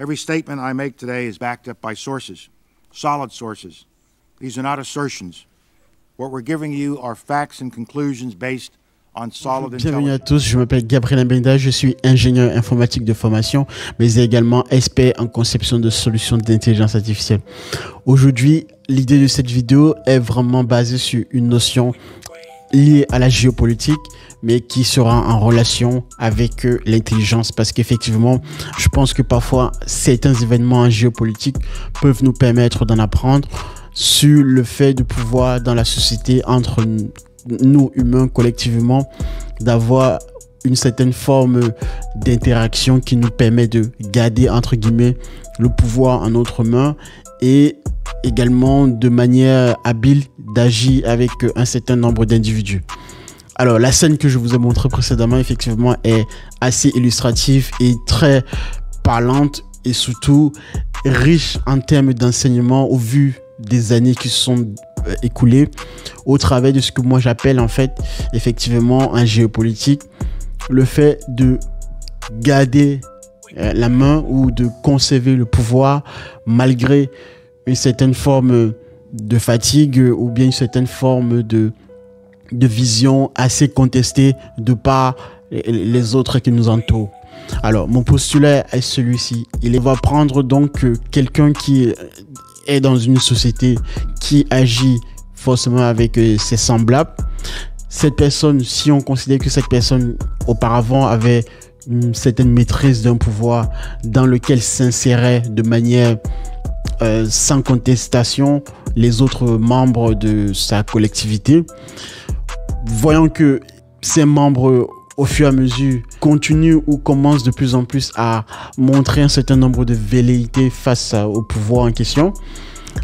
Every statement I make today is backed up by sources, solid sources. These are not assertions. What we're giving you are facts and conclusions based on solid intelligence. Bienvenue à tous, je m'appelle Gabriel Mbenda, je suis ingénieur informatique de formation, mais également expert en conception de solutions d'intelligence artificielle. Aujourd'hui, l'idée de cette vidéo est vraiment basée sur une notion liée à la géopolitique, mais qui sera en relation avec l'intelligence, parce qu'effectivement, je pense que parfois, certains événements en géopolitique peuvent nous permettre d'en apprendre sur le fait de pouvoir, dans la société, entre nous, humains, collectivement, d'avoir une certaine forme d'interaction qui nous permet de garder, entre guillemets, le pouvoir en notre main et également de manière habile d'agir avec un certain nombre d'individus. Alors, la scène que je vous ai montrée précédemment, effectivement, est assez illustrative et très parlante et surtout riche en termes d'enseignement au vu des années qui se sont écoulées au travers de ce que moi j'appelle en fait, effectivement, en géopolitique, le fait de garder la main ou de conserver le pouvoir malgré une certaine forme de fatigue ou bien une certaine forme de vision assez contestée de par les autres qui nous entourent. Alors, mon postulat est celui-ci. Il va prendre donc quelqu'un qui est dans une société qui agit forcément avec ses semblables. Cette personne, si on considère que cette personne auparavant avait une certaine maîtrise d'un pouvoir dans lequel s'insérait de manière sans contestation les autres membres de sa collectivité, voyant que ces membres, au fur et à mesure, continuent ou commencent de plus en plus à montrer un certain nombre de velléités face au pouvoir en question.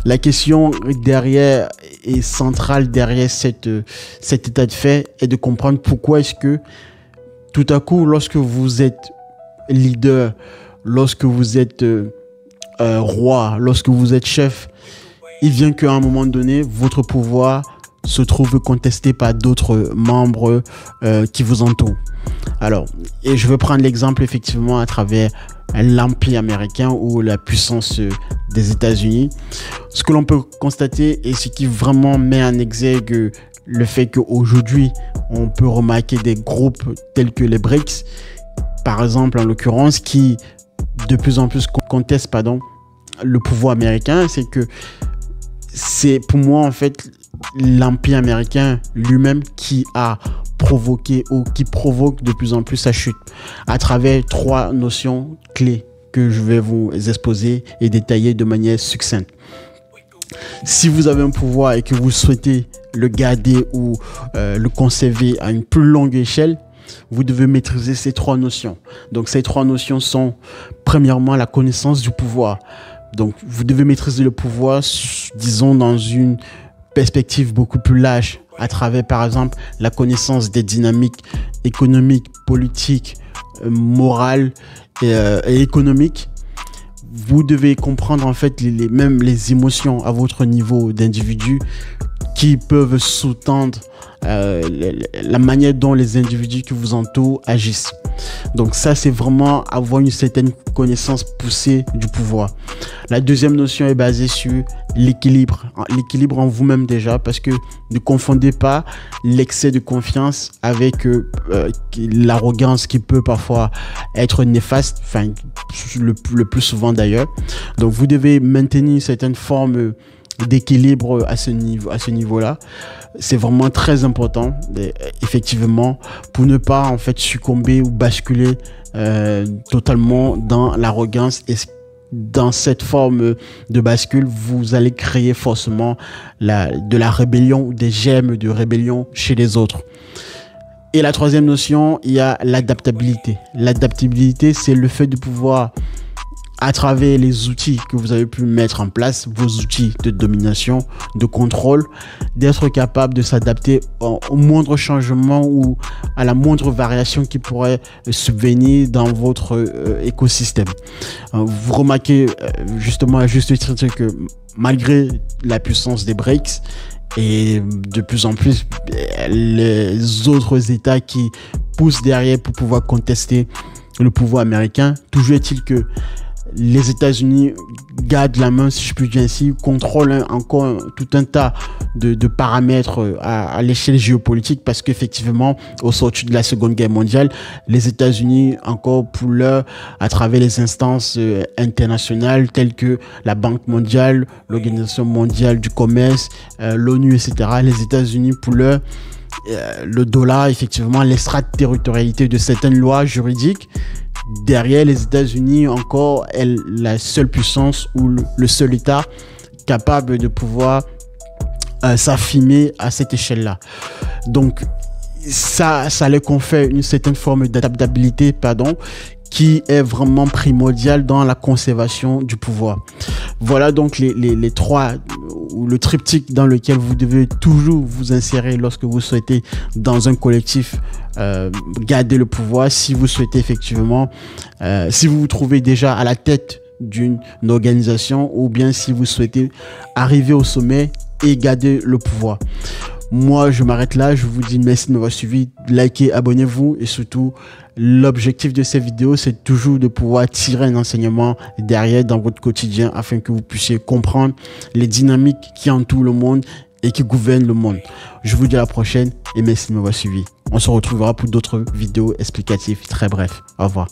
La question derrière et centrale derrière cet état de fait est de comprendre pourquoi est-ce que tout à coup, lorsque vous êtes leader, lorsque vous êtes roi, lorsque vous êtes chef, il vient qu'à un moment donné, votre pouvoir se trouve contesté par d'autres membres qui vous entourent. Alors, et je veux prendre l'exemple effectivement à travers l'Empire américain ou la puissance des États-Unis. Ce que l'on peut constater et ce qui vraiment met en exergue le fait qu'aujourd'hui, on peut remarquer des groupes tels que les BRICS, par exemple en l'occurrence, qui de plus en plus contestent le pouvoir américain, c'est que c'est pour moi en fait l'Empire américain lui-même qui a provoqué ou qui provoque de plus en plus sa chute à travers trois notions clés que je vais vous exposer et détailler de manière succincte. Si vous avez un pouvoir et que vous souhaitez le garder ou le conserver à une plus longue échelle, vous devez maîtriser ces trois notions. Donc ces trois notions sont premièrement la connaissance du pouvoir. Donc vous devez maîtriser le pouvoir, disons, dans une perspective beaucoup plus large, à travers par exemple la connaissance des dynamiques économiques, politiques, morales et économiques. Vous devez comprendre en fait même les émotions à votre niveau d'individu qui peuvent sous-tendre la manière dont les individus qui vous entourent agissent. Donc ça, c'est vraiment avoir une certaine connaissance poussée du pouvoir. La deuxième notion est basée sur l'équilibre. L'équilibre en vous-même déjà, parce que ne confondez pas l'excès de confiance avec l'arrogance qui peut parfois être néfaste, enfin le plus souvent d'ailleurs. Donc vous devez maintenir une certaine forme d'équilibre à ce niveau-là. C'est vraiment très important, effectivement, pour ne pas en fait succomber ou basculer totalement dans l'arrogance. Et dans cette forme de bascule, vous allez créer forcément de la rébellion ou des germes de rébellion chez les autres. Et la troisième notion, il y a l'adaptabilité. L'adaptabilité, c'est le fait de pouvoir, à travers les outils que vous avez pu mettre en place, vos outils de domination, de contrôle, d'être capable de s'adapter au moindre changement ou à la moindre variation qui pourrait subvenir dans votre écosystème. Vous remarquez justement à juste titre que malgré la puissance des BRICS et de plus en plus les autres États qui poussent derrière pour pouvoir contester le pouvoir américain, toujours est-il que les États-Unis gardent la main, si je puis dire ainsi, contrôlent encore tout un tas de paramètres à l'échelle géopolitique, parce qu'effectivement, au sortir de la Seconde Guerre mondiale, les États-Unis, encore pour l'heure, à travers les instances internationales telles que la Banque mondiale, l'Organisation mondiale du commerce, l'ONU, etc., les États-Unis, pour l'heure, le dollar, effectivement, l'extraterritorialité de certaines lois juridiques. Derrière les États-Unis, encore, est la seule puissance ou le seul État capable de pouvoir s'affirmer à cette échelle-là. Donc, ça les confère une certaine forme d'adaptabilité, qui est vraiment primordiale dans la conservation du pouvoir. Voilà donc les trois, ou le triptyque dans lequel vous devez toujours vous insérer lorsque vous souhaitez, dans un collectif, garder le pouvoir. Si vous souhaitez effectivement, si vous vous trouvez déjà à la tête d'une organisation, ou bien si vous souhaitez arriver au sommet et garder le pouvoir. Moi, je m'arrête là. Je vous dis merci de m'avoir suivi. Likez, abonnez-vous, et surtout, l'objectif de ces vidéos, c'est toujours de pouvoir tirer un enseignement derrière dans votre quotidien, afin que vous puissiez comprendre les dynamiques qui entourent le monde et qui gouvernent le monde. Je vous dis à la prochaine et merci de m'avoir suivi. On se retrouvera pour d'autres vidéos explicatives très bref. Au revoir.